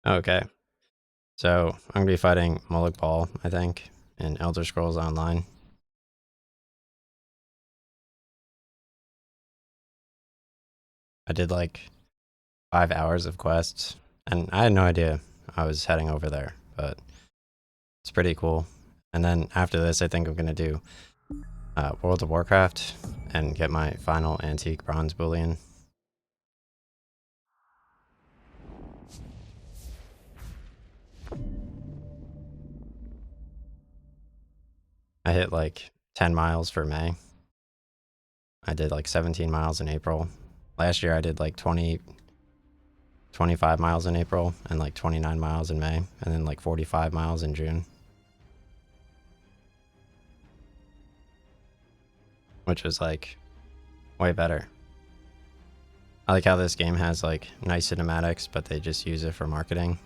Okay, so I'm gonna be fighting Moloch Ball, I think, in Elder Scrolls Online. I did like 5 hours of quests, and I had no idea I was heading over there, but it's pretty cool. And then after this, I think I'm gonna do World of Warcraft and get my final antique bronze bullion. I hit like 10 miles for May. I did like 17 miles in April. Last year I did like 25 miles in April and like 29 miles in May, and then like 45 miles in June, which was like way better. I like how this game has like nice cinematics, but they just use it for marketing.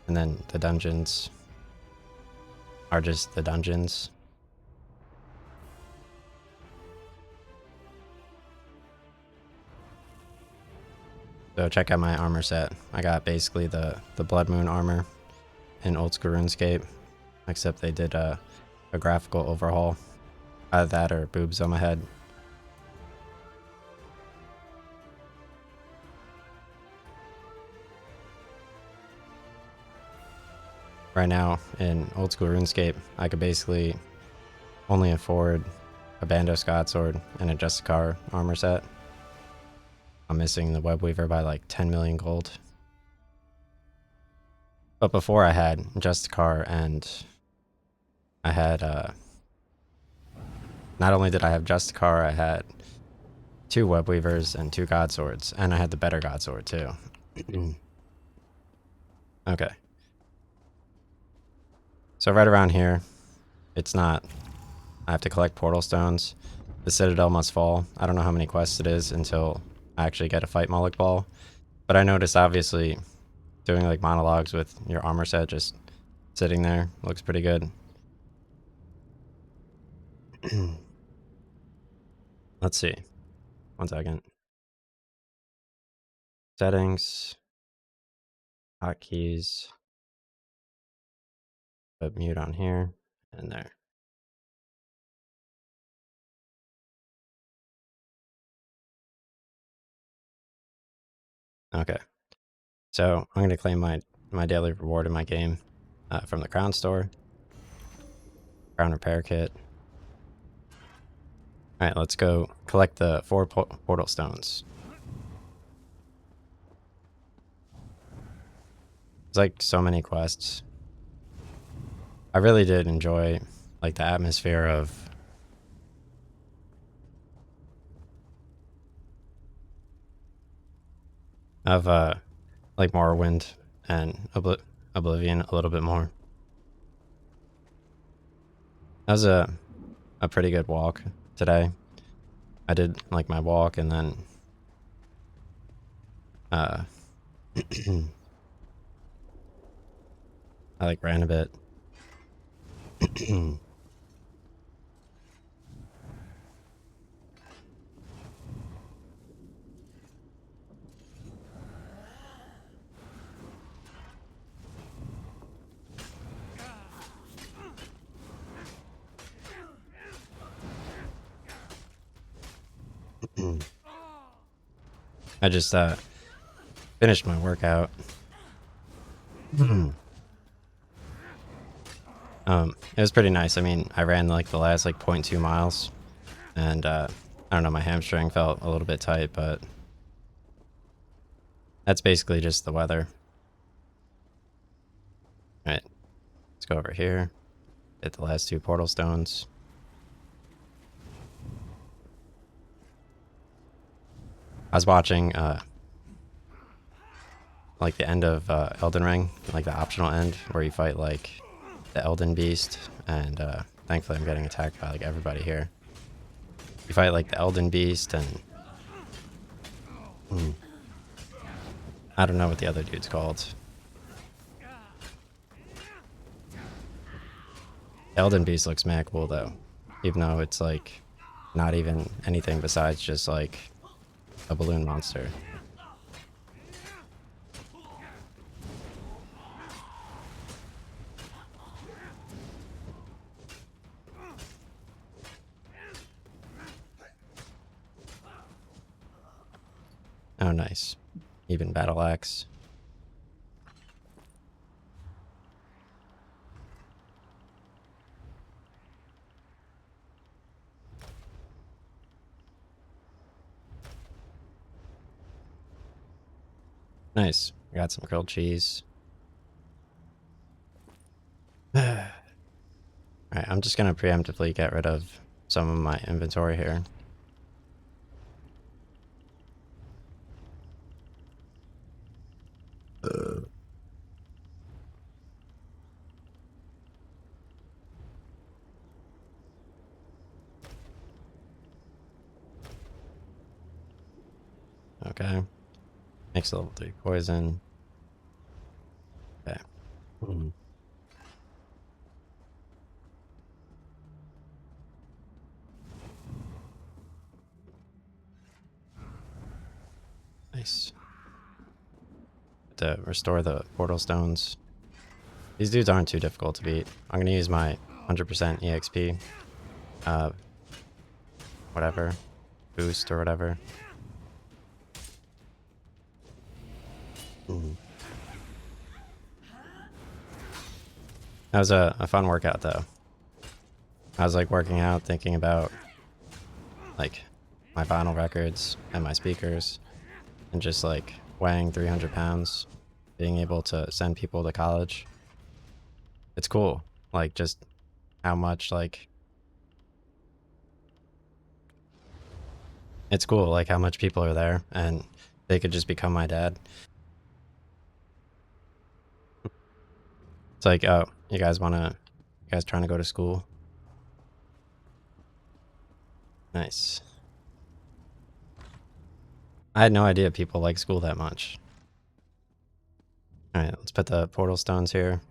And then the dungeons are just the dungeons. So check out my armor set. I got basically the Blood Moon armor in old school RuneScape, except they did a graphical overhaul. Either that or boobs on my head. Right now in old school RuneScape, I could basically only afford a Bando Scott sword and a Justicar armor set. I'm missing the Web Weaver by like 10 million gold. But before I had Justicar and I had, not only did I have Justicar, I had 2 Web Weavers and 2 God Swords, and I had the better God Sword too. Okay. So right around here, it's not, I have to collect portal stones. The Citadel must fall. I don't know how many quests it is until I actually get to fight Moloch Ball. But I noticed obviously doing like monologues with your armor set just sitting there looks pretty good. Let's see. 1 second. Settings. Hotkeys. Put mute on here and there. Okay. So I'm going to claim my daily reward in my game from the Crown Store. Crown Repair Kit. Alright, let's go collect the 4 portal stones. There's like so many quests. I really did enjoy like the atmosphere of like Morrowind and Oblivion a little bit more. That was a pretty good walk today. I did like my walk and then I like ran a bit. I just finished my workout. It was pretty nice. I mean, I ran like the last like 0.2 miles, and I don't know, my hamstring felt a little bit tight, but that's basically just the weather. All right, let's go over here. Hit the last 2 portal stones. I was watching like the end of Elden Ring, like the optional end where you fight like the Elden Beast, and thankfully I'm getting attacked by like everybody here. You fight like the Elden Beast and I don't know what the other dude's called. Elden Beast looks mad cool though, even though it's like not even anything besides just like a balloon monster. Oh, nice. Even battle axe. Nice. Got some grilled cheese. Alright, I'm just gonna preemptively get rid of some of my inventory here. Okay. Makes level 3 poison. Okay. Nice. To restore the portal stones. These dudes aren't too difficult to beat. I'm gonna use my 100% EXP. Whatever. Boost or whatever. That was a fun workout though. I was like working out, thinking about like my vinyl records and my speakers, and just like weighing 300 pounds, being able to send people to college. It's cool. Like just how much like it's cool like how much people are there and they could just become my dad. It's like, oh, you guys trying to go to school? Nice. I had no idea people like school that much. Alright, let's put the portal stones here.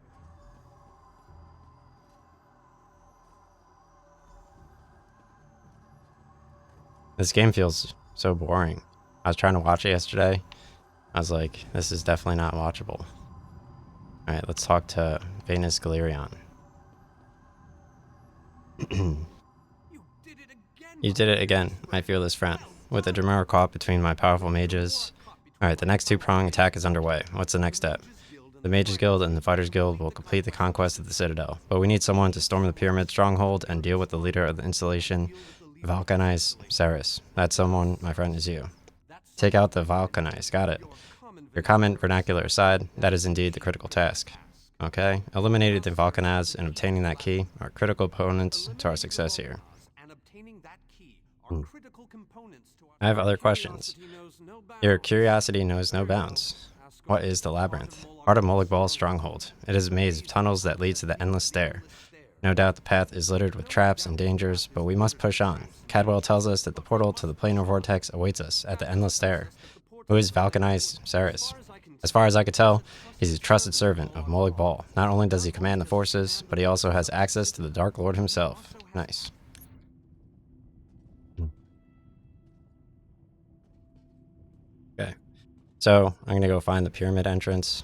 This game feels so boring. I was trying to watch it yesterday. I was like, this is definitely not watchable. Alright, let's talk to Venus Galerion. You did it again, my fearless friend. With the Dremora caught between my powerful mages. Alright, the next two-prong attack is underway. What's the next step? The Mages Guild and the Fighters Guild will complete the conquest of the Citadel, but we need someone to storm the Pyramid Stronghold and deal with the leader of the installation, Valkanize Ceres. That someone, my friend, is you. Take out the Valkanize, got it. Your comment vernacular aside, that is indeed the critical task. Okay, eliminating the Valkanize and obtaining that key are critical components to our success here. I have other questions. Your curiosity knows no bounds. What is the labyrinth? Part of Moligbal's stronghold. It is a maze of tunnels that leads to the endless stair. No doubt the path is littered with traps and dangers, but we must push on. Cadwell tells us that the portal to the planar vortex awaits us at the endless stair. Who is Valkanized Ceres? As far as I could tell, he's a trusted servant of Molig. Not only does he command the forces, but he also has access to the Dark Lord himself. Nice. Okay. So, I'm gonna go find the pyramid entrance.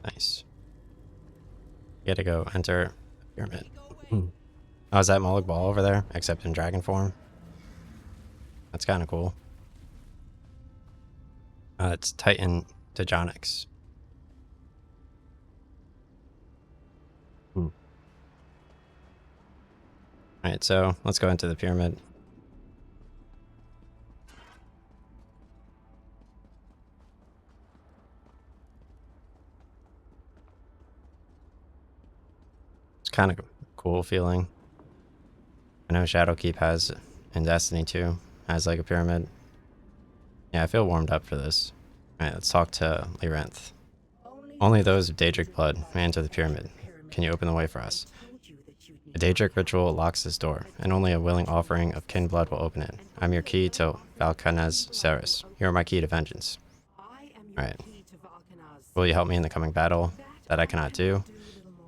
Nice. You gotta go enter pyramid. Oh, is that Molig over there, except in dragon form? That's kind of cool. It's Titan Tejonics. Alright, so let's go into the pyramid. It's kind of a cool feeling. I know Shadowkeep has, in Destiny 2, has like a pyramid. Yeah, I feel warmed up for this. Alright, let's talk to Lyranth. Only those of Daedric blood may enter the pyramid. Can you open the way for us? A Daedric ritual locks this door, and only a willing offering of kin blood will open it. I'm your key to Valkanaz Ceres. You are my key to vengeance. Alright. Will you help me in the coming battle? That I cannot do.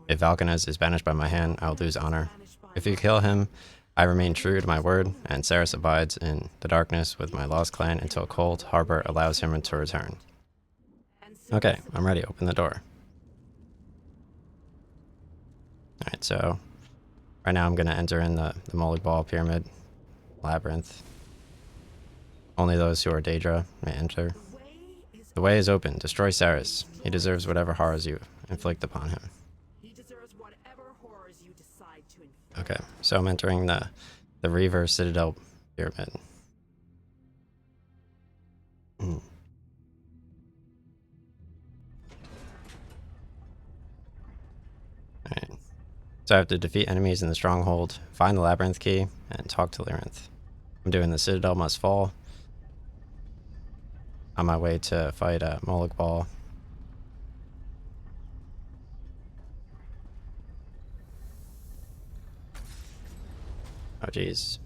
If Valkanaz is banished by my hand, I will lose honor. If you kill him, I remain true to my word, and Ceres abides in the darkness with my lost clan until Cold Harbor allows him to return. Okay, I'm ready. Open the door. Alright, so right now I'm gonna enter in the Molig Ball Pyramid Labyrinth. Only those who are Daedra may enter. The way is open. Destroy Saris. He deserves whatever horrors you inflict upon him. Okay, so I'm entering the Reaver Citadel Pyramid. Alright. So I have to defeat enemies in the stronghold, find the labyrinth key, and talk to Lyrinth. I'm doing the Citadel must fall. On my way to fight Molig Ball. Oh jeez.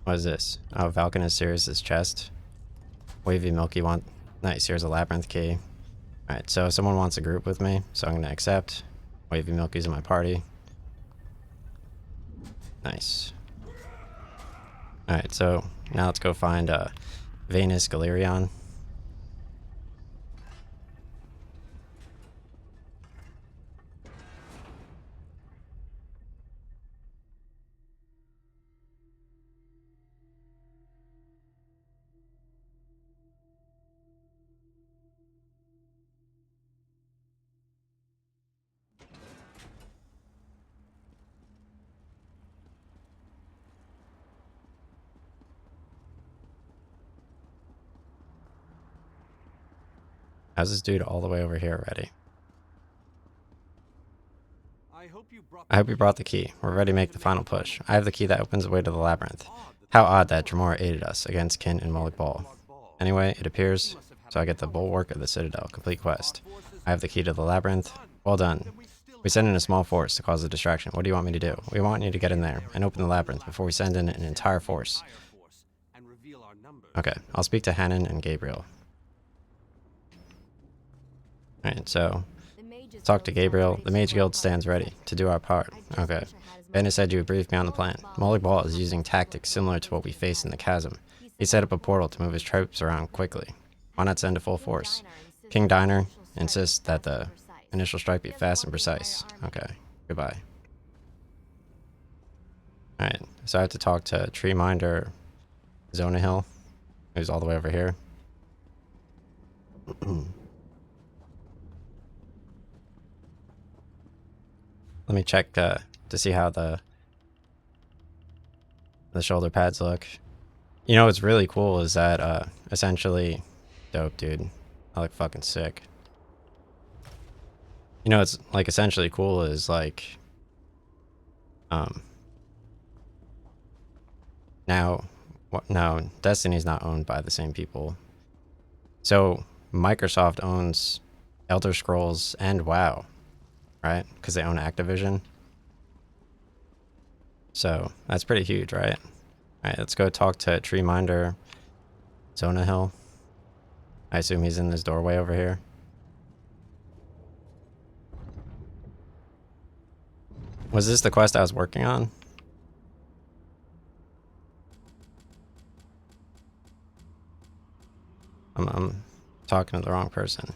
What is this? Oh, Valken is Sirius's chest. Wavy Milky want. Nice, here's a labyrinth key. Alright, so someone wants a group with me, so I'm gonna accept. Wavy Milky's in my party. Nice. Alright, so now let's go find Venus Galerion. How's this dude all the way over here already? I hope you brought the key. We're ready to make the final push. I have the key that opens the way to the labyrinth. How odd that Dremora aided us against Kin and Molig Ball. Anyway, it appears, so I get the bulwark of the Citadel. Complete quest. I have the key to the labyrinth. Well done. We send in a small force to cause a distraction. What do you want me to do? We want you to get in there and open the labyrinth before we send in an entire force. Okay, I'll speak to Hannon and Gabriel. Alright, so talk to Gabriel. The Mage Guild stands ready to do our part. Okay. Bennett said you would brief me on the plan. Molig Ball is using tactics similar to what we faced in the chasm. He set up a portal to move his troops around quickly. Why not send a full force? King Diner insists that the initial strike be fast and precise. Okay. Goodbye. Alright, so I have to talk to Treeminder Zonahill, who's all the way over here. Let me check to see how the shoulder pads look. You know what's really cool is that essentially dope, dude. I look fucking sick. You know what's like essentially cool is like now Destiny's not owned by the same people. So Microsoft owns Elder Scrolls and WoW, right? Because they own Activision. So that's pretty huge, right? Alright, let's go talk to Treeminder Zonahill. I assume he's in this doorway over here. Was this the quest I was working on? I'm talking to the wrong person.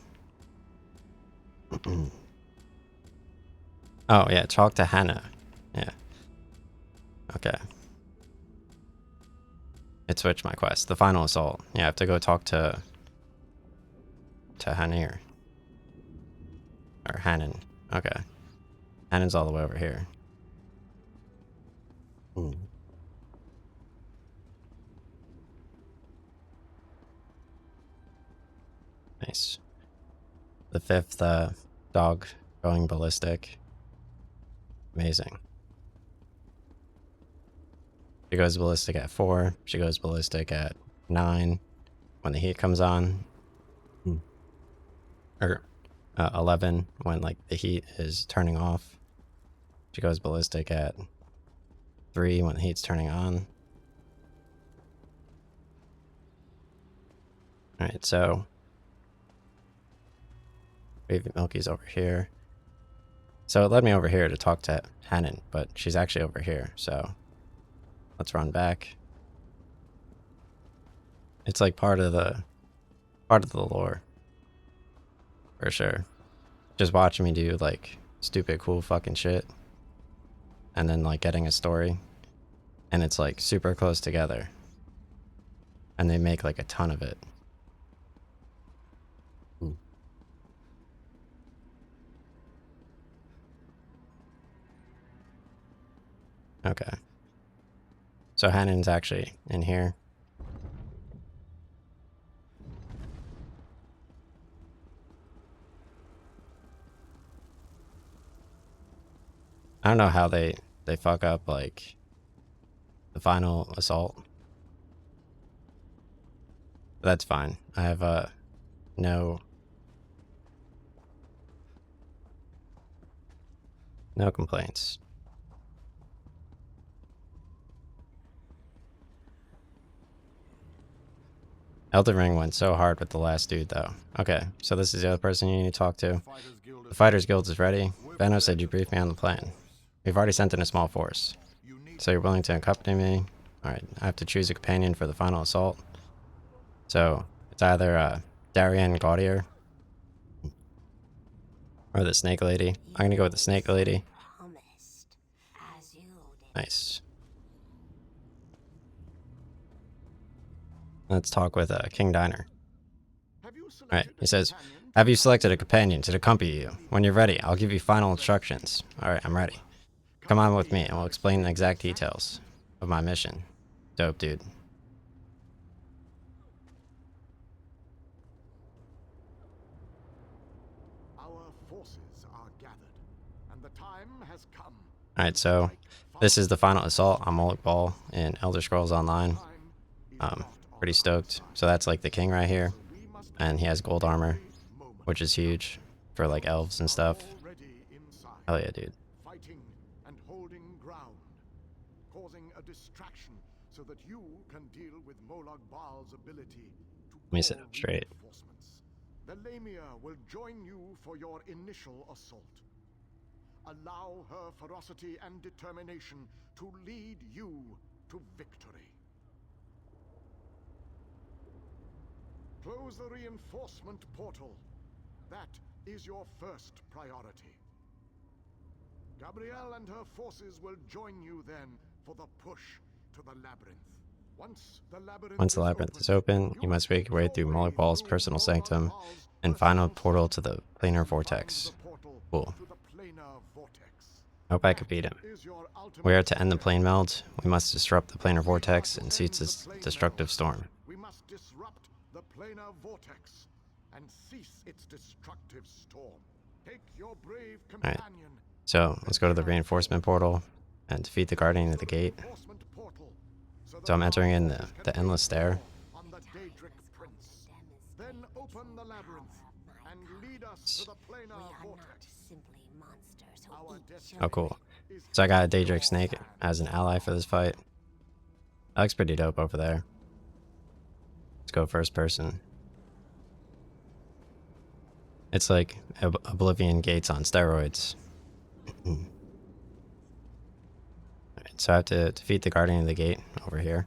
Oh yeah, talk to Hannah. Yeah. Okay. It switched my quest. The final assault. Yeah, I have to go talk to Hanir. Or Hannon. Okay. Hannon's all the way over here. Nice. The fifth dog going ballistic. Amazing. She goes ballistic at 4. She goes ballistic at 9 when the heat comes on. Or 11 when like the heat is turning off. She goes ballistic at 3 when the heat's turning on. Alright, so Baby Milky's over here. So it led me over here to talk to Hannon, but she's actually over here, so let's run back. It's like part of the lore. For sure. Just watching me do like stupid cool fucking shit. and then like getting a story, and it's like super close together, and they make like a ton of it. Okay. So Hannon's actually in here. I don't know how they fuck up like the final assault. But that's fine. I have no complaints. Elden Ring went so hard with the last dude though. Okay, so this is the other person you need to talk to. The Fighters Guild is ready. Benno said you briefed me on the plan. We've already sent in a small force. So you're willing to accompany me? Alright, I have to choose a companion for the final assault. So it's either Darien Gaudier or the Snake Lady. I'm gonna go with the Snake Lady. Nice. Let's talk with King Diner. Alright, he says, have you selected a companion to accompany you? When you're ready, I'll give you final instructions. Alright, I'm ready. Come on with me and we'll explain the exact details of my mission. Dope, dude. Our forces are gathered, and the time has come. Alright, so this is the final assault on Moloch Ball in Elder Scrolls Online. Pretty stoked. So that's like the king right here, and he has gold armor, which is huge for like elves and stuff. Hell yeah, dude. Fighting and holding ground, causing a distraction so that you can deal with Moloch Baal's ability to Let me sit up straight. reinforcements. The Lamia will join you for your initial assault. Allow her ferocity and determination to lead you to victory. Close the reinforcement portal. That is your first priority. Gabrielle and her forces will join you then for the push to the labyrinth. Once the labyrinth is open, you must make your way through Moloch Ball's personal sanctum and find a portal to the planar vortex. Cool. I hope I could beat him. We are to end the plane meld. We must disrupt the planar vortex and cease its destructive storm. We must disrupt the planar vortex and cease its destructive storm. Take your brave companion. So let's go to the reinforcement portal and defeat the guardian at the gate. So I'm entering in the endless stair. Then open the labyrinth and lead us to the planar vortex. Oh, cool. So I got a Daedric Snake as an ally for this fight. That looks pretty dope over there. Let's go first person. It's like Oblivion Gates on steroids. Alright, so I have to defeat the guardian of the gate over here.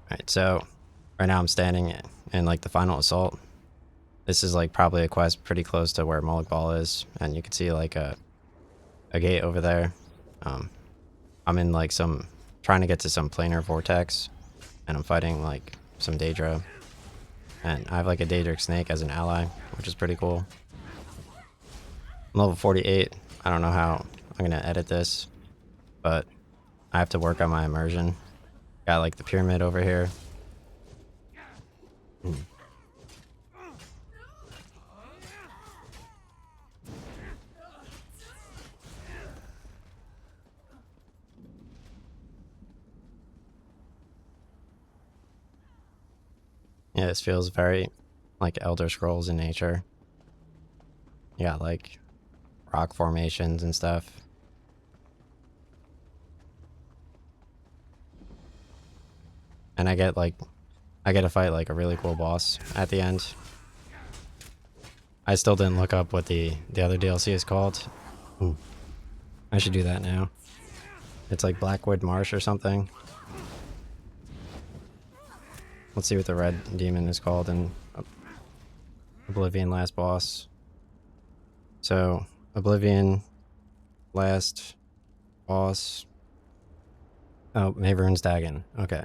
Alright, so right now I'm standing in like the final assault. This is like probably a quest pretty close to where Moloch Ball is, and you can see like a gate over there. I'm in like trying to get to some planar vortex, and I'm fighting like some Daedra, and I have like a Daedric Snake as an ally, which is pretty cool. I'm level 48. I don't know how I'm gonna edit this, but I have to work on my immersion. Got like the pyramid over here. Yeah, this feels very like Elder Scrolls in nature. You got like rock formations and stuff. And I get to fight like a really cool boss at the end. I still didn't look up what the other DLC is called. Ooh. I should do that now. It's like Blackwood Marsh or something. Let's see what the red demon is called in Oblivion Last Boss. So, Oblivion Last boss. Oh, Maverun's Dagon. Okay.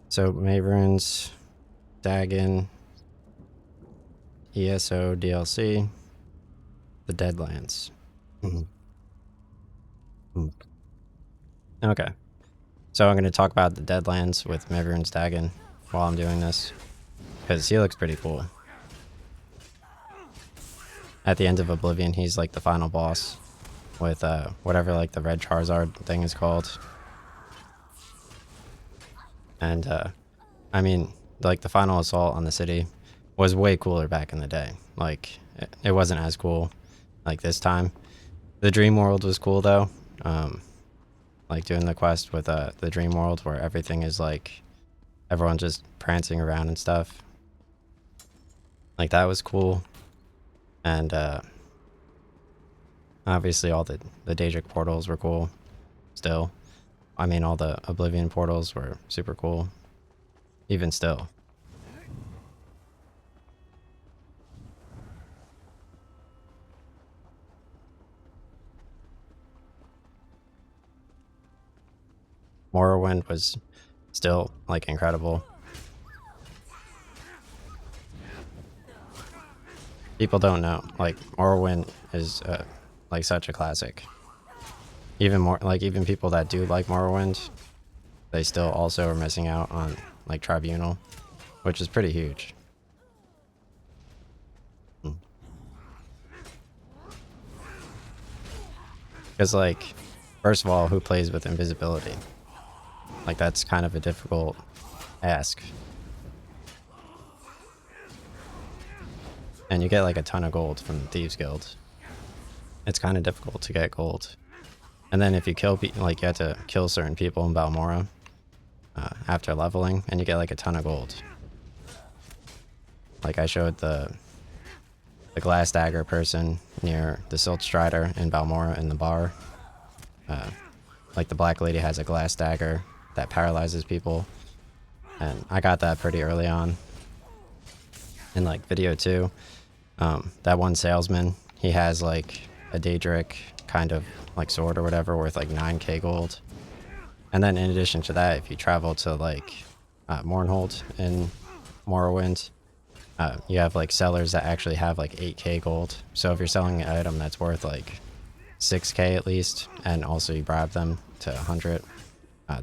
So Maverun's Dagon, ESO DLC, the Deadlands. Okay. So I'm going to talk about the Deadlands with Maverun's Dagon while I'm doing this, because he looks pretty cool. At the end of Oblivion, he's like the final boss with whatever like the red Charizard thing is called. And I mean, like the final assault on the city was way cooler back in the day. Like it wasn't as cool like this time. The dream world was cool though. Like doing the quest with the dream world where everything is like everyone just prancing around and stuff. Like that was cool. And obviously all the Daedric portals were cool still. I mean, all the Oblivion portals were super cool, even still. Morrowind was still, like, incredible. People don't know, like, Morrowind is, like, such a classic. Even more, like, even people that do like Morrowind, they still also are missing out on, like, Tribunal, which is pretty huge. Because, like, first of all, who plays with invisibility? Like, that's kind of a difficult ask. And you get, like, a ton of gold from the Thieves Guild. It's kind of difficult to get gold. And then if you kill people, like, you have to kill certain people in Balmora after leveling, and you get, like, a ton of gold. Like, I showed the glass dagger person near the Silt Strider in Balmora in the bar. Like, the black lady has a glass dagger that paralyzes people. And I got that pretty early on in, like, video 2. That one salesman, he has, like, a Daedric kind of, like, sword or whatever worth, like, 9k gold. And then in addition to that, if you travel to, like, Mournhold in Morrowind, you have, like, sellers that actually have, like, 8k gold. So if you're selling an item that's worth, like, 6k at least, and also you bribe them to 100,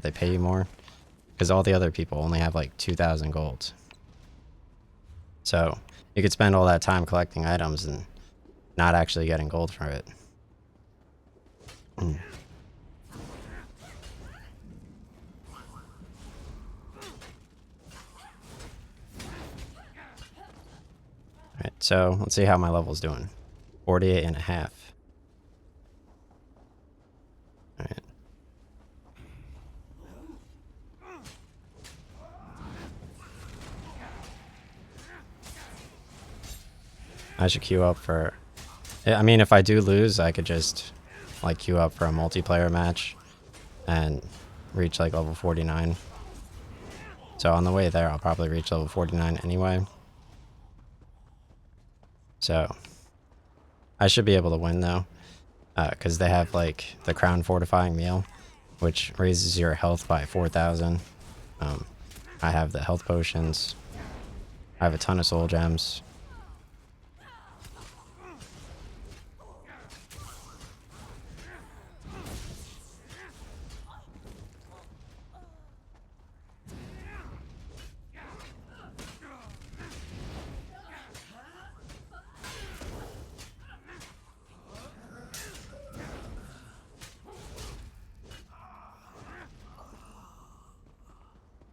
they pay you more. Because all the other people only have, like, 2,000 gold. So you could spend all that time collecting items and not actually getting gold from it. Alright, so let's see how my level's doing. 48 and a half. Alright. I should queue up for... I mean, if I do lose, I could just, like, queue up for a multiplayer match and reach, like, level 49. So on the way there, I'll probably reach level 49 anyway. So I should be able to win, though, because they have, like, the Crown Fortifying Meal, which raises your health by 4,000. I have the health potions. I have a ton of soul gems.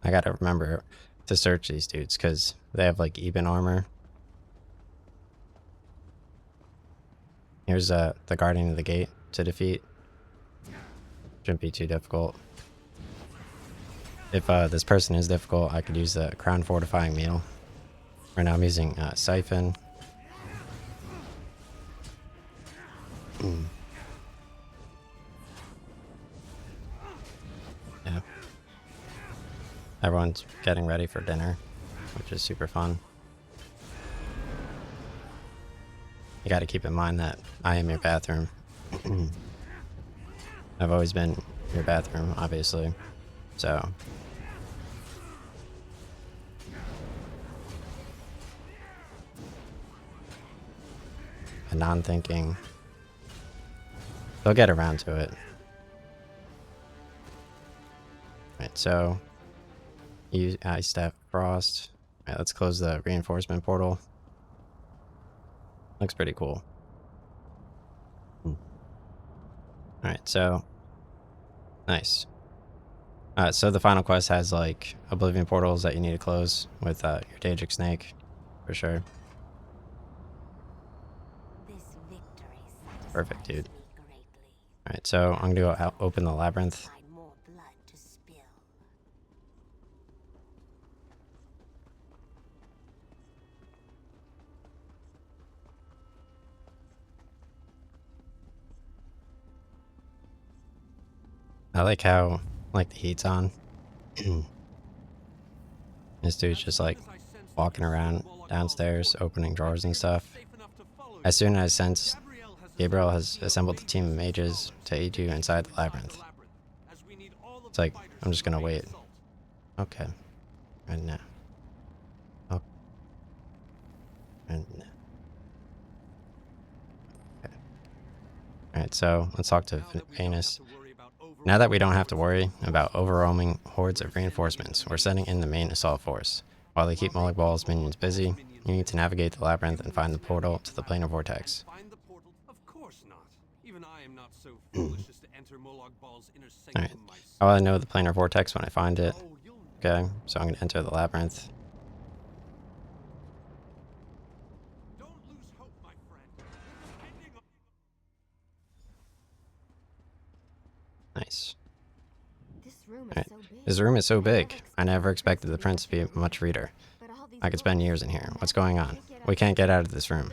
I gotta remember to search these dudes because they have, like, even armor. Here's the Guardian of the Gate to defeat. Shouldn't be too difficult. If this person is difficult, I could use the Crown Fortifying Meal. Right now I'm using Siphon. Yeah. Everyone's getting ready for dinner, which is super fun. You gotta keep in mind that I am your bathroom. I've always been your bathroom, obviously. So. And non-thinking. They'll get around to it. Right, so use Ice Staff Frost. Alright, let's close the reinforcement portal. Looks pretty cool. Alright, so nice. So the final quest has like Oblivion portals that you need to close with your Daedric Snake, for sure. Perfect, dude. Alright, so I'm gonna go out, open the labyrinth. I like how, like, the heat's on. This dude's just like walking around downstairs, opening drawers and stuff. As soon as I sense Gabriel has assembled a team of mages to aid you inside the labyrinth. It's like, I'm just gonna wait. Okay. Right now. Okay. Right now. Okay. Alright, so let's talk to Venus. Now that we don't have to worry about overwhelming hordes of reinforcements, we're sending in the main assault force. While they keep Mullig Ball's minions busy, you need to navigate the labyrinth and find the portal to the planar vortex. Alright, I want to know the planar vortex when I find it. Okay, so I'm going to enter the labyrinth. Nice. Alright, this room is so big. I never expected the prince to be a much reader. I could spend years in here. What's going on? We can't get out of this room.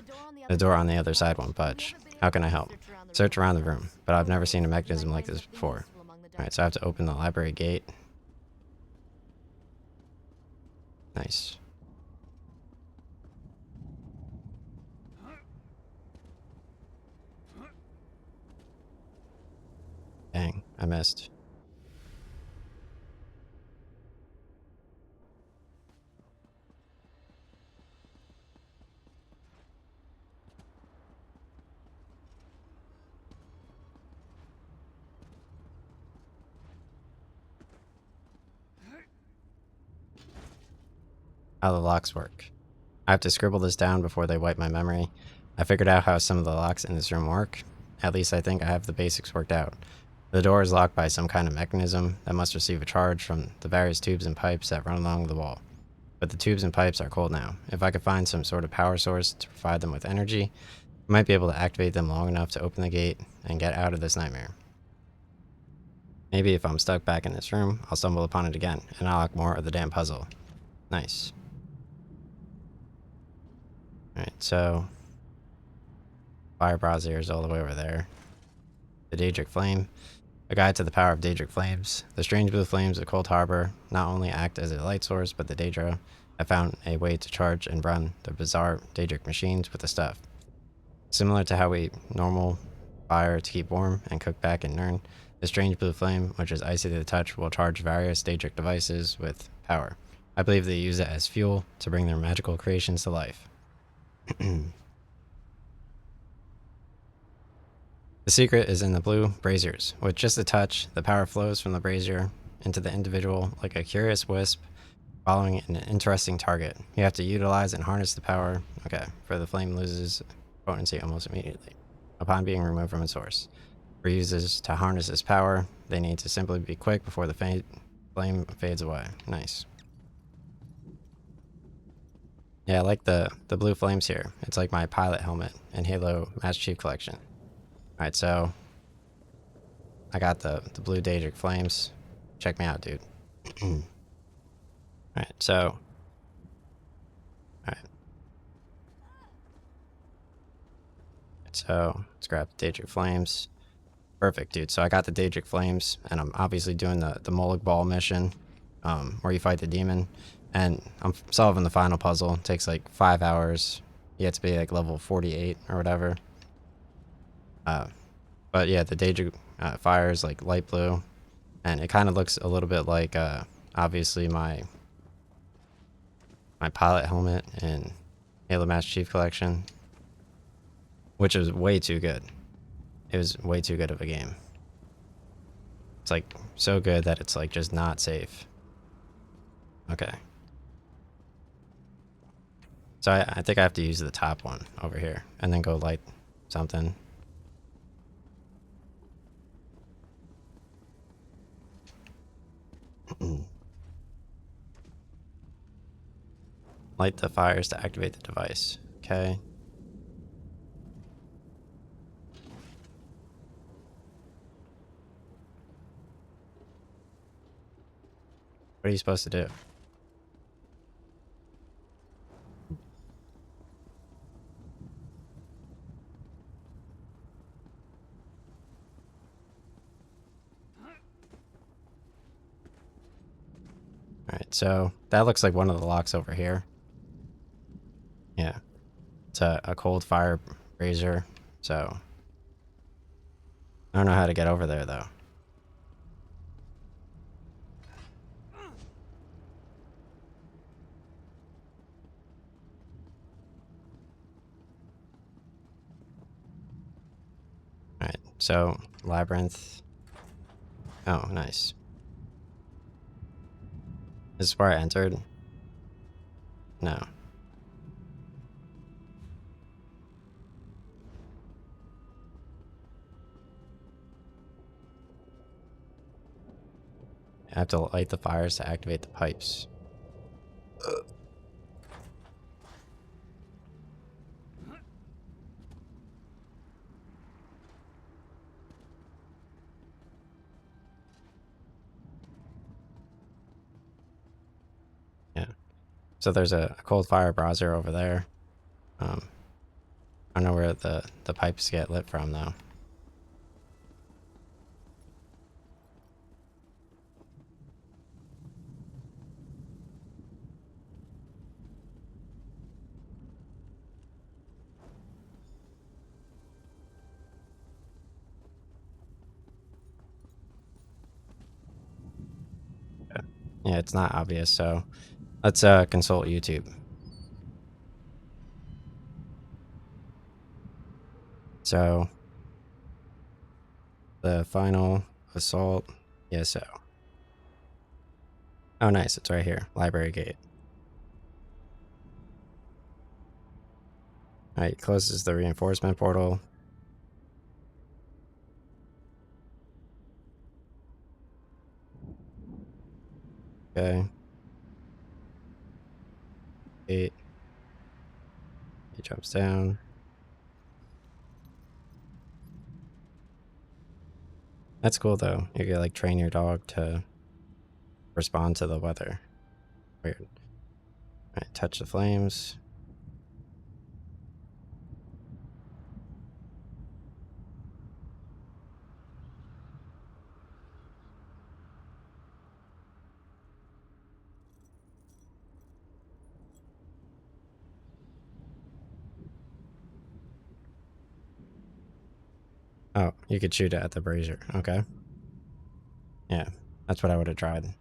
The door on the other side won't budge. How can I help? Search around the room, but I've never seen a mechanism like this before. Alright, so I have to open the library gate. Nice. Dang, I missed. How the locks work. I have to scribble this down before they wipe my memory. I figured out how some of the locks in this room work. At least I think I have the basics worked out. The door is locked by some kind of mechanism that must receive a charge from the various tubes and pipes that run along the wall. But the tubes and pipes are cold now. If I could find some sort of power source to provide them with energy, I might be able to activate them long enough to open the gate and get out of this nightmare. Maybe if I'm stuck back in this room, I'll stumble upon it again and unlock more of the damn puzzle. Nice. Alright, so Fire Brazier is all the way over there. The Daedric Flame. A guide to the power of Daedric Flames. The strange blue flames of Cold Harbor not only act as a light source, but the Daedra have found a way to charge and run the bizarre Daedric machines with the stuff. Similar to how we normal fire to keep warm and cook back in Nirn, the strange blue flame, which is icy to the touch, will charge various Daedric devices with power. I believe they use it as fuel to bring their magical creations to life. The secret is in the blue braziers. With just a touch, the power flows from the brazier into the individual like a curious wisp following an interesting target. You have to utilize and harness the power. Okay, for the flame loses potency almost immediately upon being removed from its source. For users to harness its power, they need to simply be quick before the flame fades away. Nice. Yeah, I like the blue flames here. It's like my pilot helmet in Halo Master Chief Collection. Alright, so I got the blue Daedric flames. Check me out, dude. Alright, so alright. So let's grab the Daedric flames. Perfect, dude. So I got the Daedric flames, and I'm obviously doing the Mullig Ball mission, where you fight the demon. And I'm solving the final puzzle. It takes like 5 hours. You have to be like level 48 or whatever. But yeah, the Daedric fire is like light blue, and it kind of looks a little bit like obviously my pilot helmet in Halo Master Chief Collection, which was way too good. It was way too good of a game. It's like so good that it's like just not safe. Okay. So I think I have to use the top one over here and then go light something. Light the fires to activate the device. Okay. What are you supposed to do? Alright, so that looks like one of the locks over here. Yeah. It's a cold fire brazier, so I don't know how to get over there though. Alright, so labyrinth. Oh, nice. This is where I entered? No. I have to light the fires to activate the pipes. Yeah. So there's a cold fire browser over there. I don't know where the pipes get lit from though. Yeah, it's not obvious, so let's consult YouTube. So the final assault ESO. Oh nice, it's right here. Library gate. Alright, closes the reinforcement portal. Okay. Gate. He jumps down. That's cool though. You can like train your dog to respond to the weather. Weird. Alright, touch the flames. Oh, you could shoot it at the brazier. Okay. Yeah, that's what I would have tried.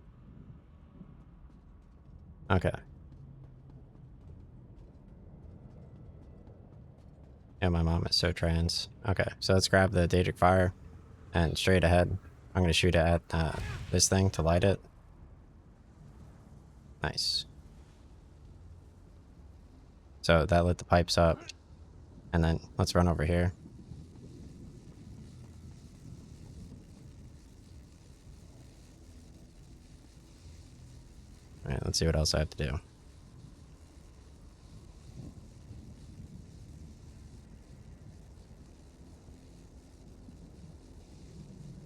Okay. Yeah, my mom is so trans. Okay, so let's grab the Daedric Fire and straight ahead. I'm gonna shoot it at this thing to light it. Nice. So that lit the pipes up. And then let's run over here. Alright, let's see what else I have to do.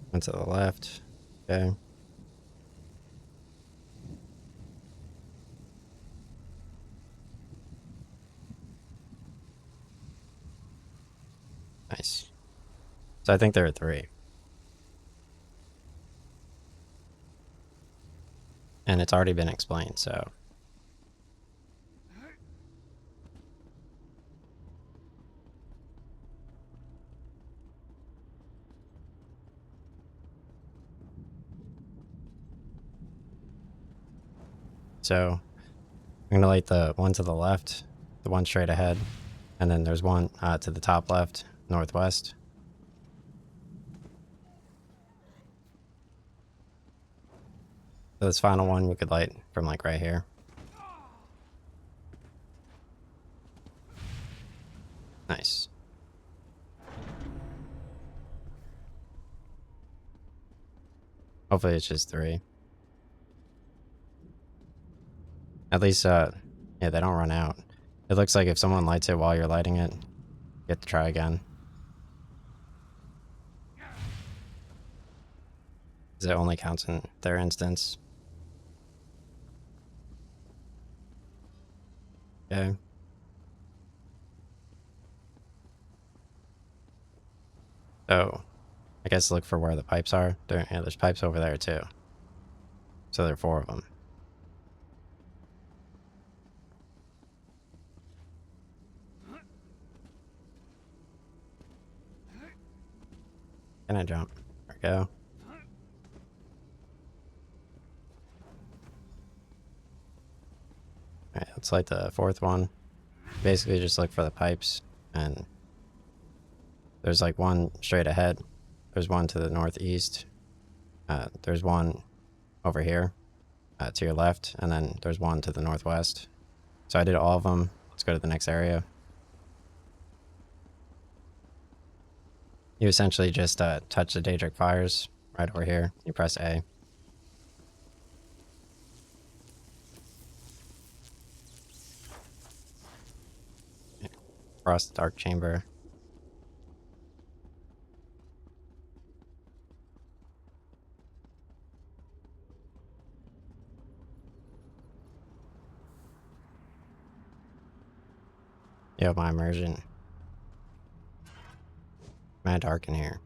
One to the left. Okay. Nice. So I think there are 3. And it's already been explained, so. So I'm gonna light the one to the left, the one straight ahead, and then there's one to the top left, northwest. So this final one we could light from like right here. Nice. Hopefully it's just 3. At least, yeah, they don't run out. It looks like if someone lights it while you're lighting it, you have to try again. Because it only counts in their instance. Okay. So, I guess look for where the pipes are. Yeah, there's pipes over there too. So there are 4 of them. Can I jump? There we go. Alright, let's light the 4th one. Basically just look for the pipes, and there's like one straight ahead. There's one to the northeast. There's one over here to your left, and then there's one to the northwest. So I did all of them. Let's go to the next area. You essentially just touch the Daedric fires right over here. You press A. Across the dark chamber. Yo, my immersion. Mad dark in here.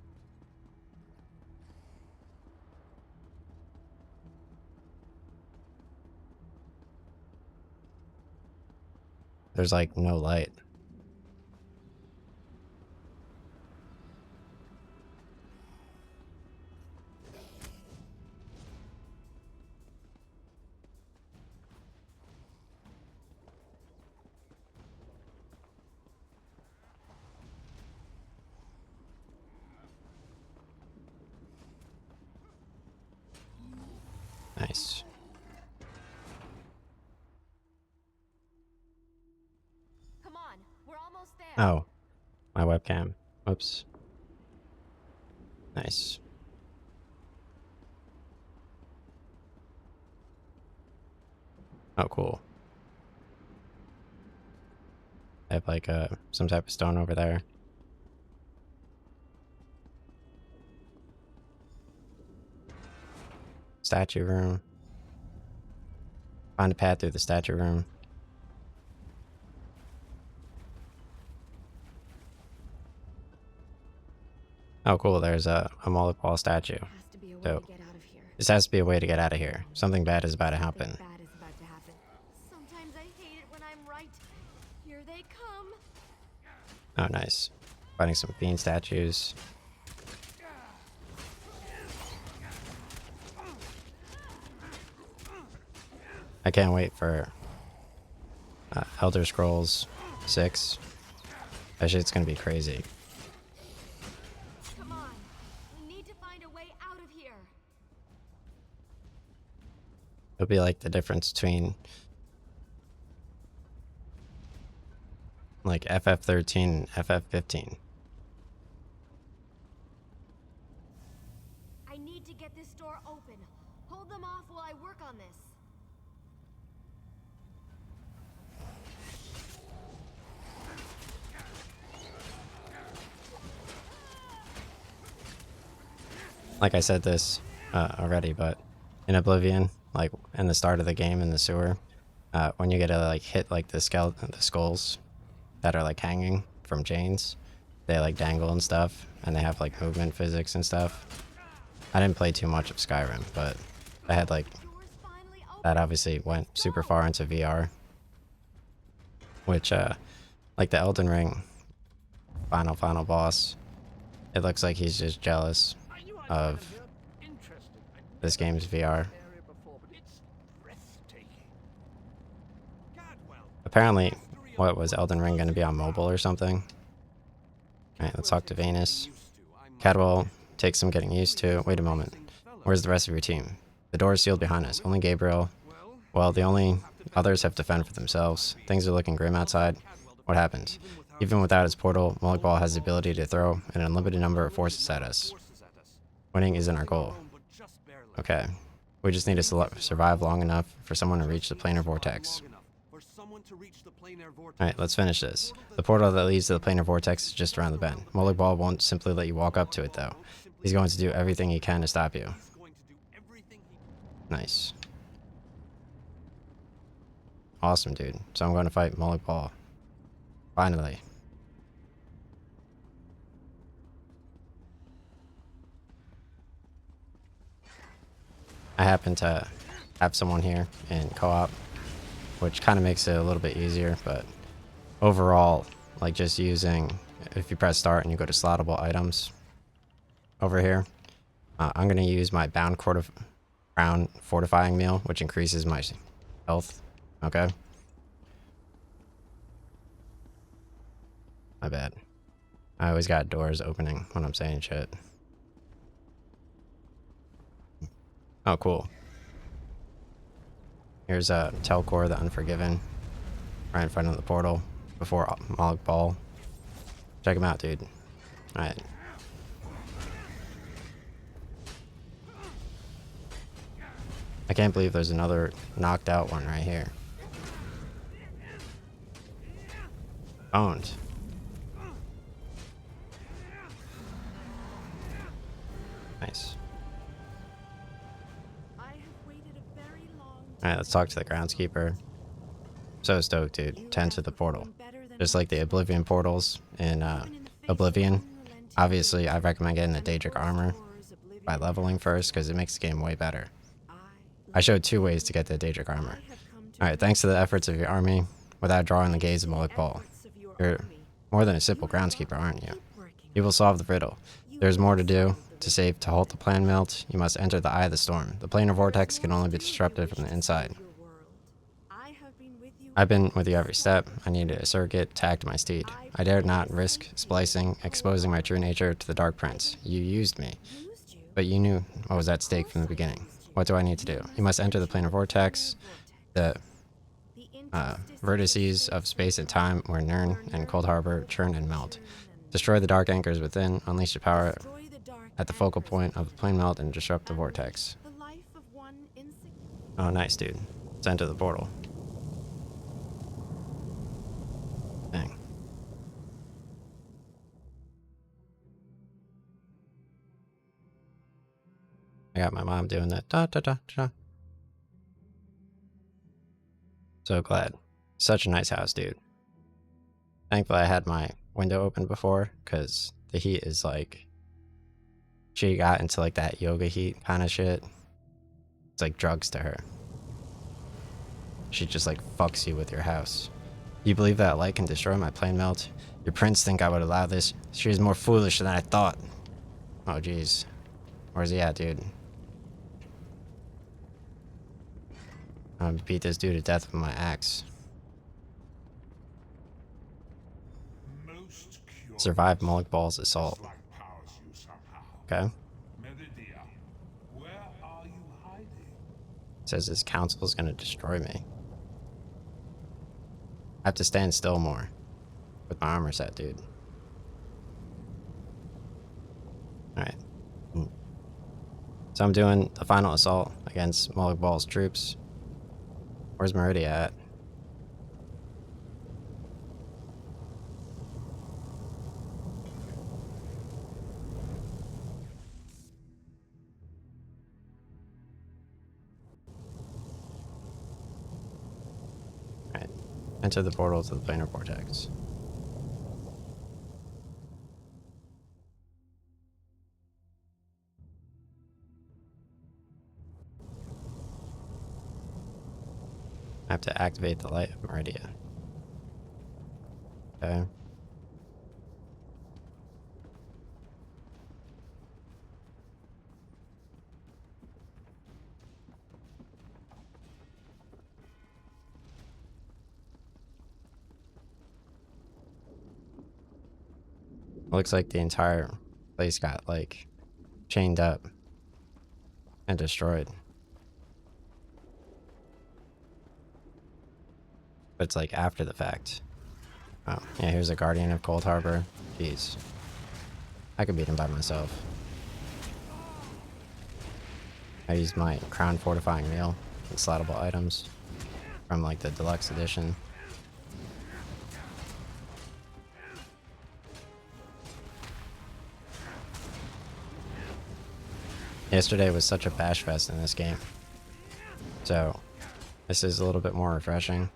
There's like no light. Nice. Come on, we're almost there. Oh, my webcam. Whoops. Nice. Oh, cool. I have like some type of stone over there. Statue room. Find a path through the statue room. Oh, cool. There's a Molotov statue. Has to be a way Dope. to get out of here. This has to be a way to get out of here. Something bad is about to happen. Something bad is about to happen. Sometimes I hate it when I'm right. Here they come. Oh, nice. Finding some fiend statues. I can't wait for Elder Scrolls 6. That shit's gonna be crazy. Come on. We need to find a way out of here. It'll be like the difference between like FF13 and FF15. I need to get this door open. Hold them off while I work on this. Like I said this already, but in Oblivion, like in the start of the game in the sewer, when you get to like hit like the skulls that are like hanging from chains, they like dangle and stuff, and they have like movement physics and stuff. I didn't play too much of Skyrim, but I had like Door's finally open. that obviously went super far into VR, which like the Elden Ring final boss, it looks like he's just jealous of this game's VR. Area before, but it's breathtaking. Apparently, what was Elden Ring going to be on mobile or something? Alright, let's talk to Venus. Cadwell takes some getting used to. Wait a moment. Where's the rest of your team? The door is sealed behind us. Only Gabriel. Well, the only others have to fend for themselves. Things are looking grim outside. What happened? Even without his portal, Mullet Ball has the ability to throw an unlimited number of forces at us. Winning isn't our goal. Okay. We just need to survive long enough for someone to reach the planar vortex. Alright, let's finish this. The portal that leads to the planar vortex is just around the bend. Mullet Ball won't simply let you walk up to it, though. He's going to do everything he can to stop you. Nice. Awesome, dude. So I'm going to fight Mullet Ball. Finally. I happen to have someone here in co-op, which kind of makes it a little bit easier, but overall, like just using, if you press start and you go to slottable items over here, I'm going to use my Brown fortifying meal, which increases my health. Okay. My bad. I always got doors opening when I'm saying shit. Oh, cool. Here's Telcor the Unforgiven, right in front of the portal before Mullet Ball. Check him out, dude. Alright. I can't believe there's another knocked out one right here. Owned. Nice. Alright, let's talk to the groundskeeper. So stoked, dude. 10 to the portal. Just like the Oblivion portals in Oblivion. Obviously, I recommend getting the Daedric armor by leveling first because it makes the game way better. I showed 2 ways to get the Daedric armor. Alright, thanks to the efforts of your army, without drawing the gaze of Mullet Ball. You're more than a simple groundskeeper, aren't you? You will solve the riddle. There's more to do. To halt the plan melt, you must enter the eye of the storm. The planar vortex can only be disrupted from the inside. I've been with you every step. I needed a circuit to act my steed. I dared not risk splicing, exposing my true nature to the Dark Prince. You used me. But you knew what was at stake from the beginning. What do I need to do? You must enter the planar vortex, the vertices of space and time where Nirn and Cold Harbor churn and melt. Destroy the dark anchors within, unleash the power at the focal point of the plane melt, and disrupt the vortex. Oh, nice, dude. Let's enter the portal. Dang. I got my mom doing that. Da da da da. So glad. Such a nice house, dude. Thankfully I had my window open before, because the heat is like... She got into like that yoga heat kind of shit. It's like drugs to her. She just like fucks you with your house. You believe that light can destroy my plane melt? Your prince think I would allow this? She is more foolish than I thought. Oh jeez. Where's he at, dude? I'm gonna beat this dude to death with my axe. Survive Mullet Ball's assault. Okay. Says his council is gonna destroy me. I have to stand still more with my armor set, dude. Alright. So I'm doing the final assault against Mullet Ball's troops. Where's Meridia at? Alright. Enter the portal to the planar vortex. I have to activate the light of Meridia. Okay. It looks like the entire place got like chained up and destroyed. But it's like after the fact. Oh, yeah, here's a Guardian of Cold Harbor. Jeez. I could beat him by myself. I used my Crown Fortifying Meal and slattable items from like the deluxe edition. Yesterday was such a bash fest in this game. So this is a little bit more refreshing.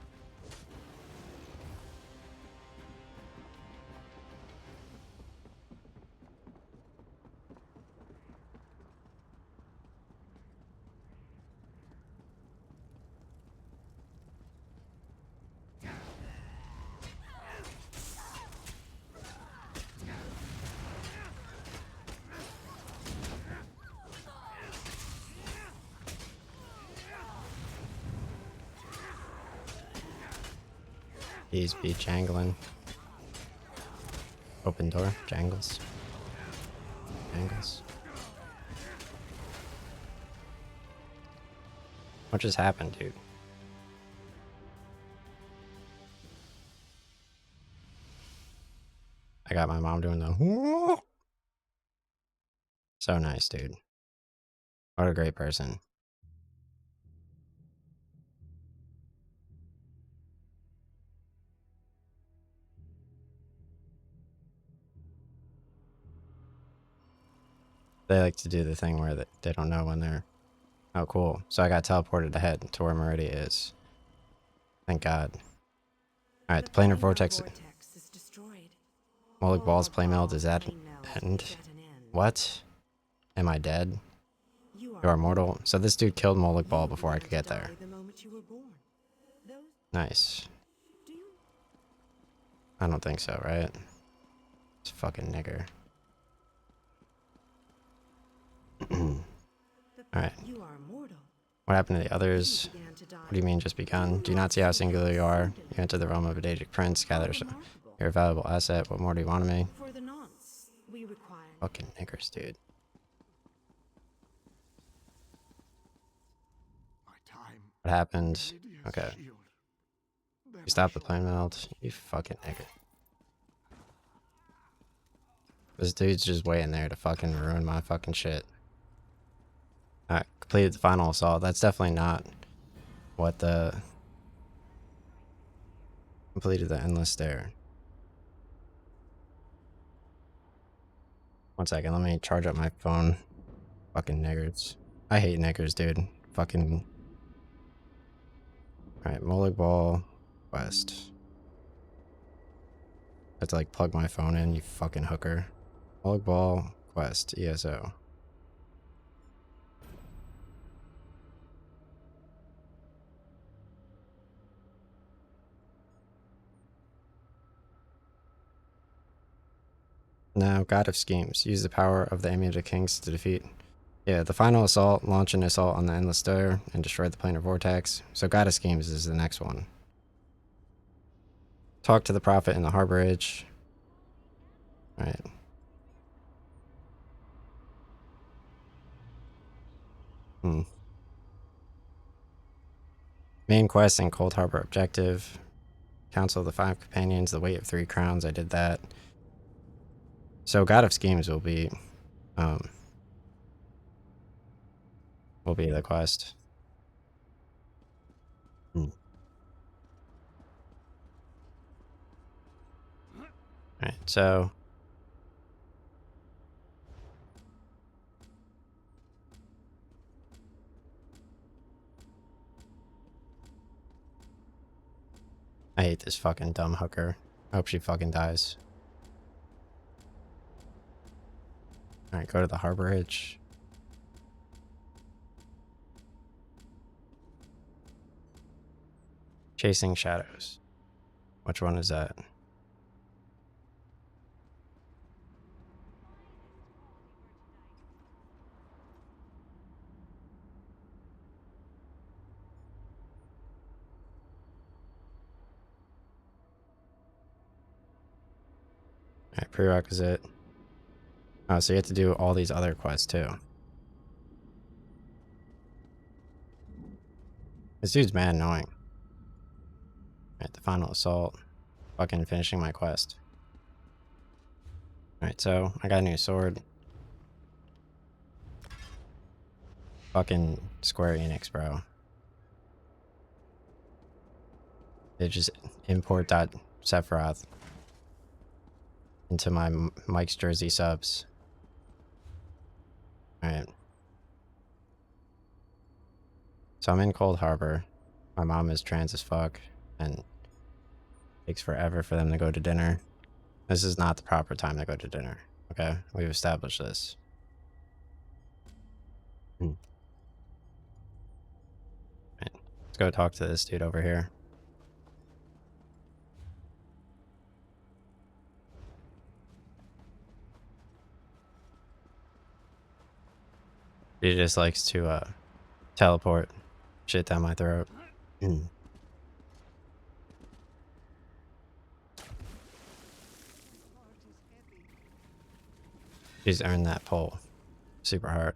These be jangling. Open door, jangles. Jangles. What just happened, dude? I got my mom doing the so nice, dude. What a great person. They like to do the thing where they don't know when they're... Oh, cool. So I got teleported ahead to where Meridia is. Thank God. Alright, the planar vortex... is destroyed. Molig Ball's playmeld is at an end. What? Am I dead? You are mortal. So this dude killed Molig Ball before I could get there. Nice. I don't think so, right? It's a fucking nigger. Alright. What happened to the others? What do you mean just begun? Do you not see how singular you are? You enter the realm of a Daedric prince, gather your valuable asset. What more do you want of me? Fucking niggers, dude. What happened? Okay. You stopped the plane melt. You fucking nigger. This dude's just waiting there to fucking ruin my fucking shit. Alright, completed the final assault. That's definitely not what the... Completed the endless stare. One second, let me charge up my phone. Fucking niggers. I hate niggers, dude. Fucking... Alright, Molig Ball West. I have to like plug my phone in, you fucking hooker. Molig Ball Quest, ESO. Now, God of Schemes. Use the power of the Amulet of Kings to defeat... Yeah, the final assault. Launch an assault on the Endless Stare and destroy the planar vortex. So God of Schemes is the next one. Talk to the prophet in the Harbor Edge. Alright. Main quest and Cold Harbor objective. Council of the Five Companions, the Weight of 3 Crowns. I did that. So God of Schemes will be the quest. Alright, so I hate this fucking dumb hooker. I hope she fucking dies. Alright, go to the Harbor Edge. Chasing Shadows. Which one is that? Alright, prerequisite. Oh, so you have to do all these other quests too. This dude's mad annoying. Alright, the final assault. Fucking finishing my quest. Alright, so I got a new sword. Fucking Square Enix, bro. They just import that Sephiroth into my Mike's Jersey subs. Alright. So I'm in Cold Harbor. My mom is trans as fuck, and it takes forever for them to go to dinner. This is not the proper time to go to dinner. Okay? We've established this. Right. Let's go talk to this dude over here. He just likes to teleport shit down my throat. She's earned that pull super hard.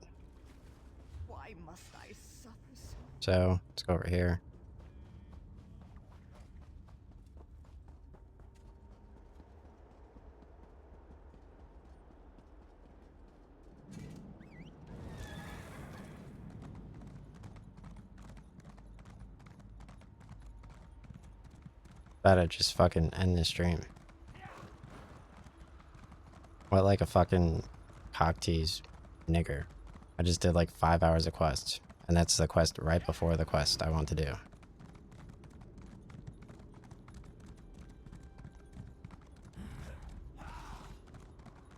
Why must I suffer so? So let's go over here. Better just fucking end this stream. What, like a fucking cock tease nigger. I just did like 5 hours of quest, and that's the quest right before the quest I want to do.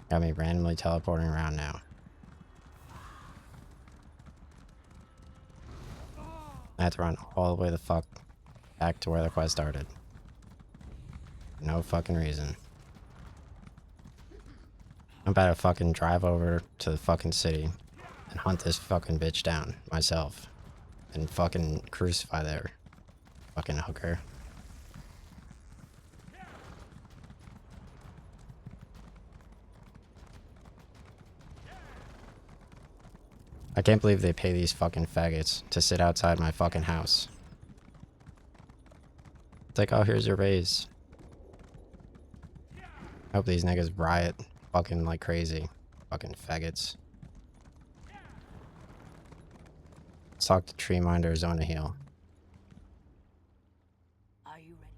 Got me randomly teleporting around now. I have to run all the way the fuck back to where the quest started. No fucking reason. I'm about to fucking drive over to the fucking city and hunt this fucking bitch down myself and fucking crucify their fucking hooker. I can't believe they pay these fucking faggots to sit outside my fucking house. It's like, oh, here's your raise. I hope these niggas riot fucking like crazy. Fucking faggots. Let's talk to Treeminder Zona Heal. Are you ready?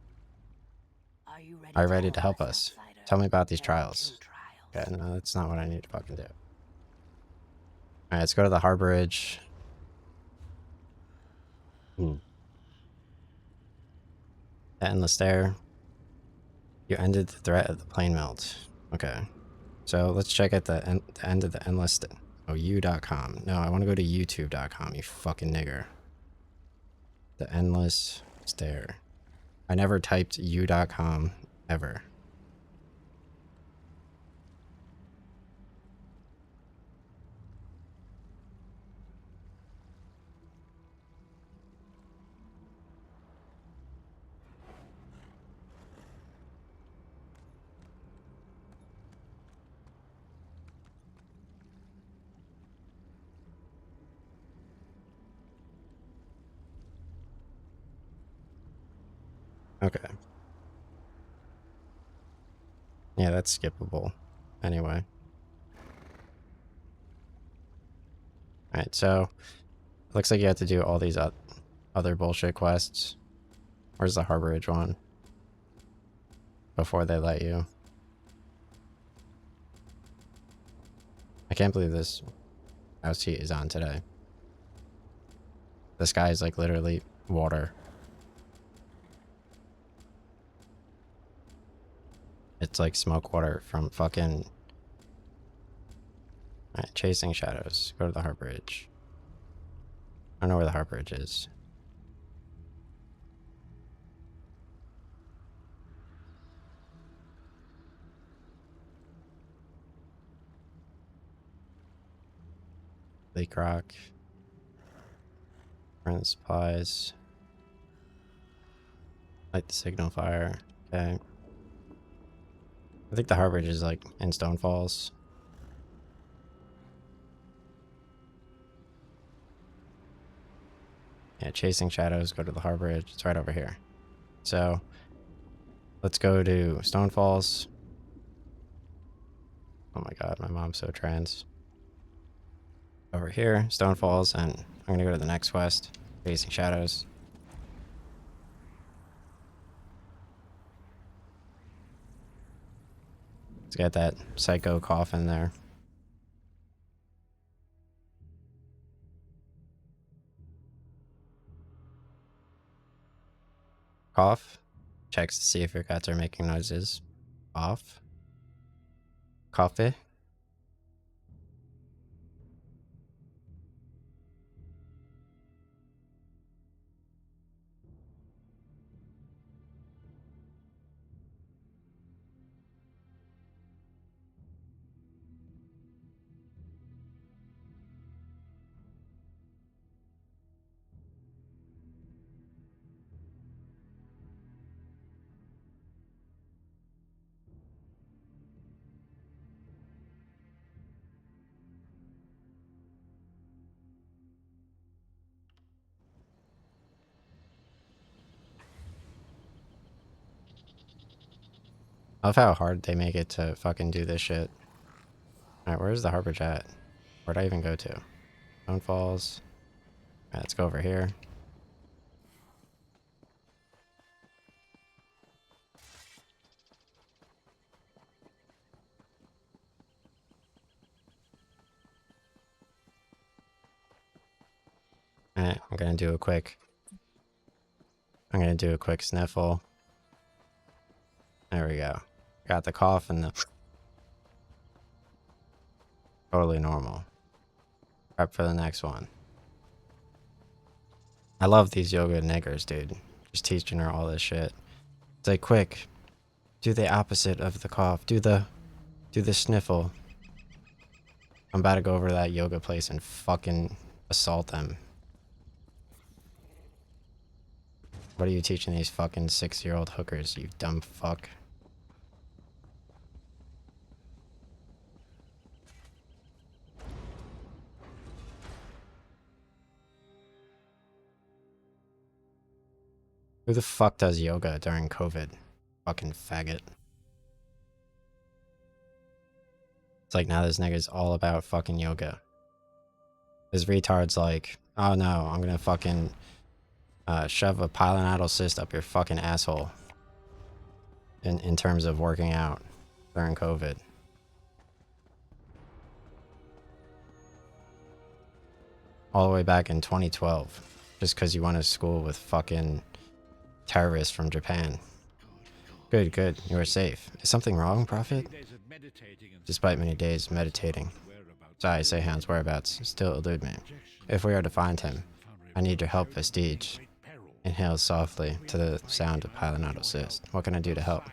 Are you ready? Are you ready to help us? Tell me about these trials. Okay, no, that's not what I need to fucking do. Alright, let's go to the Harborage. The Endless Stare. You ended the threat of the plane melt. Okay. So let's check at the end of the endless. Oh, u.com. No, I want to go to youtube.com, you fucking nigger. The Endless Stare. I never typed u.com ever. Okay. Yeah, that's skippable. Anyway. Alright, so looks like you have to do all these other bullshit quests. Where's the Harborage one? Before they let you. I can't believe this house heat is on today. The sky is like literally water. It's like smoke water from fucking... Alright, Chasing Shadows. Go to the Harborage. I don't know where the Harborage is. Leak Rock. Rent supplies. Light the signal fire. Okay. I think the harbor is like in Stone Falls. Yeah, chasing shadows, go to the harbor. It's right over here. So let's go to Stone Falls. Oh my god, my mom's so trans. Over here, Stone Falls, and I'm gonna go to the next quest, chasing shadows. Let's get that psycho coffin there. Cough. Checks to see if your cats are making noises. Cough. Coffee. I love how hard they make it to fucking do this shit. Alright, where's the harbor at? Where'd I even go to? Stone Falls. Alright, let's go over here. Alright, I'm gonna do a quick sniffle. There we go. Got the cough and the totally normal. Prep for the next one. I love these yoga niggers, dude. Just teaching her all this shit. It's like, quick, do the opposite of the cough. Do the sniffle. I'm about to go over to that yoga place and fucking assault them. What are you teaching these fucking 6-year-old hookers, you dumb fuck? Who the fuck does yoga during COVID? Fucking faggot. It's like now this nigga's all about fucking yoga. This retard's like, oh no, I'm gonna fucking shove a pilonidal cyst up your fucking asshole. In terms of working out during COVID. All the way back in 2012. Just because you went to school with fucking terrorists from Japan. Good, good. You are safe. Is something wrong, Prophet? Despite many days meditating. Sorry, Sehan's whereabouts still elude me. If we are to find him, I need your help, Vestige. Inhale softly to the sound of pilonidal cyst. What can I do to help?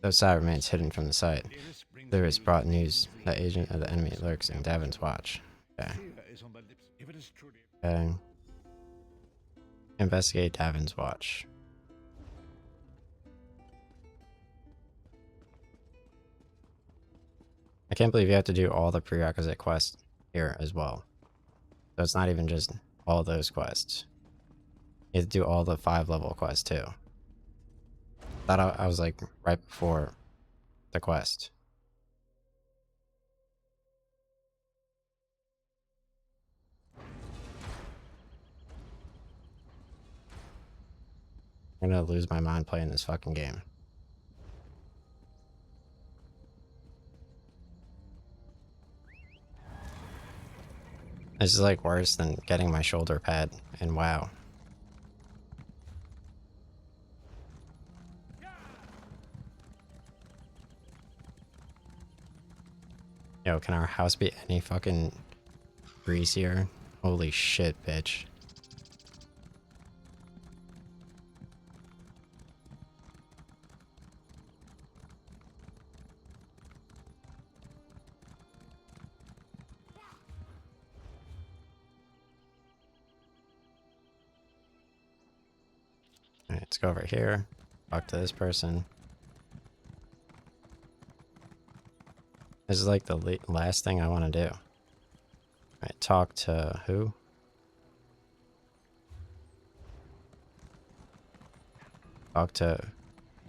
Though Sai remains hidden from the sight, Lyris brought news that agent of the enemy lurks in Davin's watch. Okay. Okay. Investigate Davin's watch. I can't believe you have to do all the prerequisite quests here as well. So it's not even just all those quests. You have to do all the 5-level quests too. Thought I was like right before the quest. I'm gonna lose my mind playing this fucking game. This is like worse than getting my shoulder pad and WoW. Yo, can our house be any fucking greasier? Holy shit, bitch. Alright, let's go over here. Talk to this person. This is like the last thing I want to do. Alright, talk to who? Talk to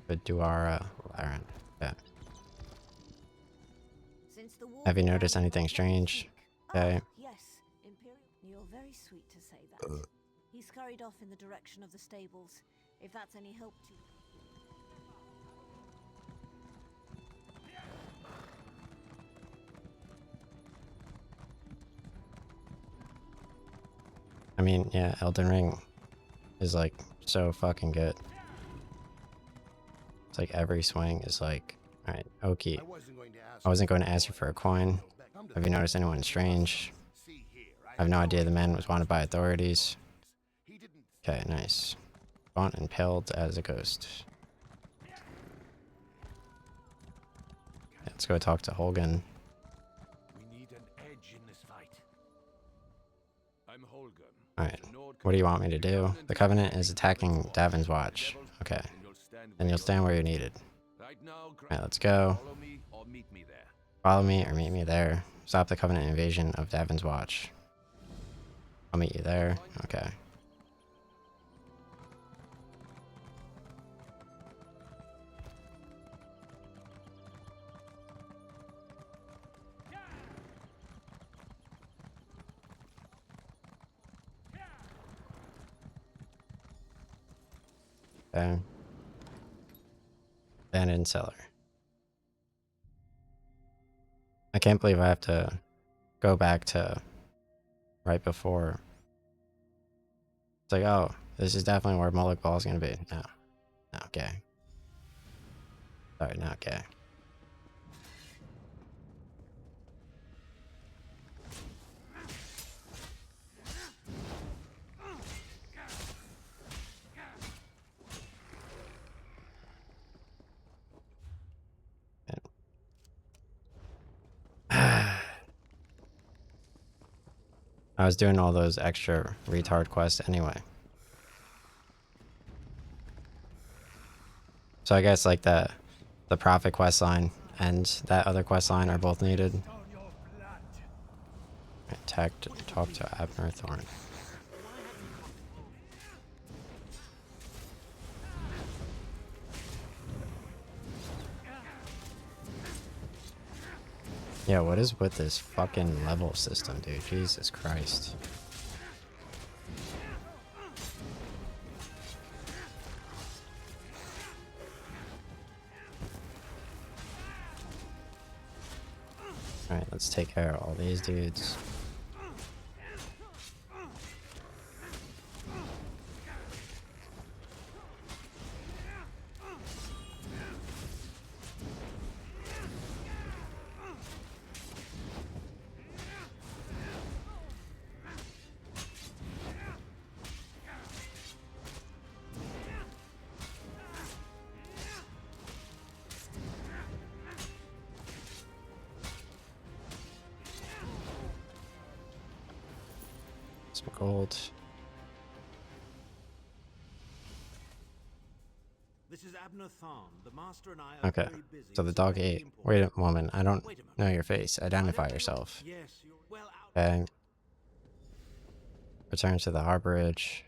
Duara Laren. Yeah. Since the war Have you began, noticed anything what do you strange? think? Okay. Yes, Imperial. You're very sweet to say that. He scurried off in the direction of the stables. If that's any help to you. I mean, yeah, Elden Ring is like so fucking good. It's like every swing is like, alright, Oki. I wasn't going to ask you for a coin. Have you noticed anyone strange? I have no idea the man was wanted by authorities. Okay, nice. Gaunt and impaled as a ghost. Let's go talk to Holgan. We need an edge in this fight. I'm Holgan. Alright, what do you want me to do? The Covenant is attacking Davin's Watch. Okay, and you'll stand where you're needed. Right now, Alright, let's go. follow me or meet me there. Follow me or meet me there. Stop the Covenant invasion of Davin's Watch. I'll meet you there. Okay. Okay. Abandoned cellar. I can't believe I have to go back to right before. It's like, oh, this is definitely where Mullock Ball is gonna be. No. No, okay. Sorry, not okay. I was doing all those extra retard quests anyway. So I guess like the Prophet quest line and that other quest line are both needed. Talk to Abner Thorn. Yeah, what is with this fucking level system, dude? Jesus Christ. Alright, let's take care of all these dudes. Some gold. This is Abner Thorn. The master and I are Okay, very busy. so the dog selecting ate. important- Wait a moment, I don't Wait a moment. know your face. Identify yourself. Yes, you're well out. Okay. Return to the harborage.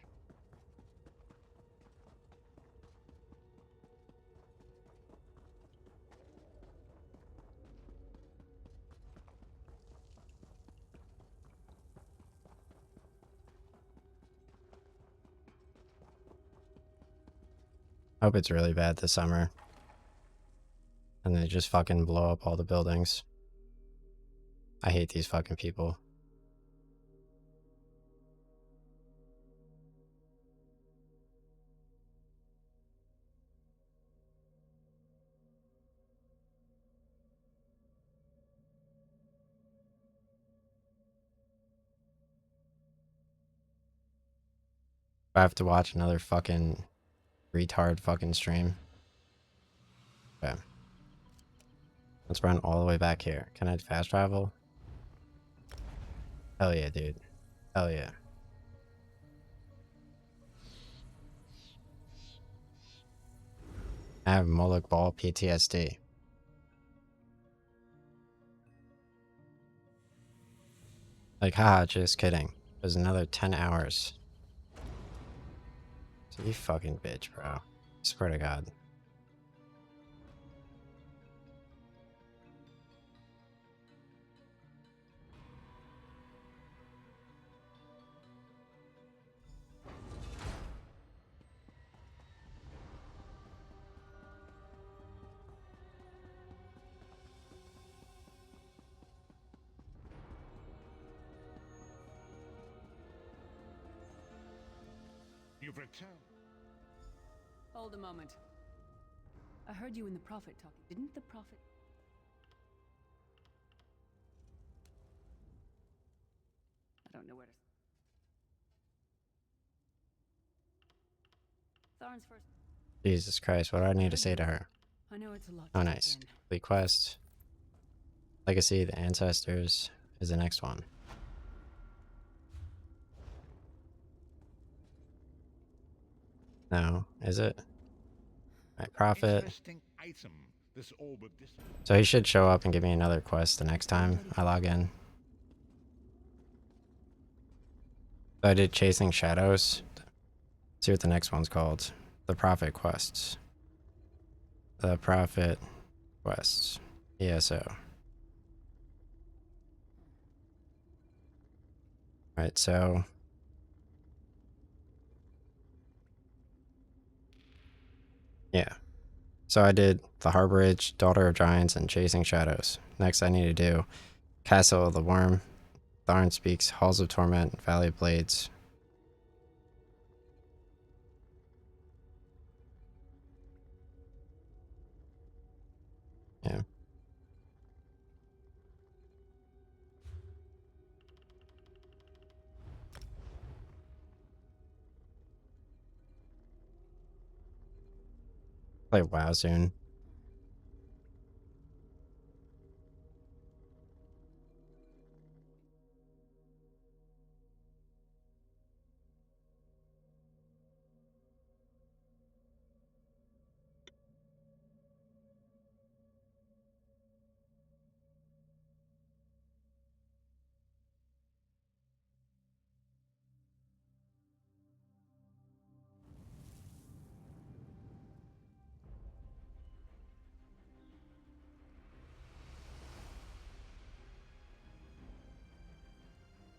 Hope it's really bad this summer. And they just fucking blow up all the buildings. I hate these fucking people. I have to watch another fucking retard fucking stream. Okay. Let's run all the way back here. Can I fast travel? Hell yeah, dude. Hell yeah. I have Moloch Ball PTSD. Like, haha, just kidding. There's another 10 hours. So you fucking bitch, bro. Swear to God. You've returned. Hold a moment. I heard you and the Prophet talking. Didn't the Prophet... I don't know where to... Thorn's first... Jesus Christ, what do I need to say to her? I know it's a lot Oh, to nice. take in. Complete quest. Legacy, the Ancestors is the next one. No, is it? Right, Prophet. Interesting item. This orb of dis. So he should show up and give me another quest the next time I log in. So I did Chasing Shadows. Let's see what the next one's called. The Prophet Quests. The Prophet Quests. ESO. Right, so... yeah. So I did The Harborage, Daughter of Giants, and Chasing Shadows. Next I need to do Castle of the Worm, Tharn Speaks, Halls of Torment, Valley of Blades. Yeah. Play WoW soon.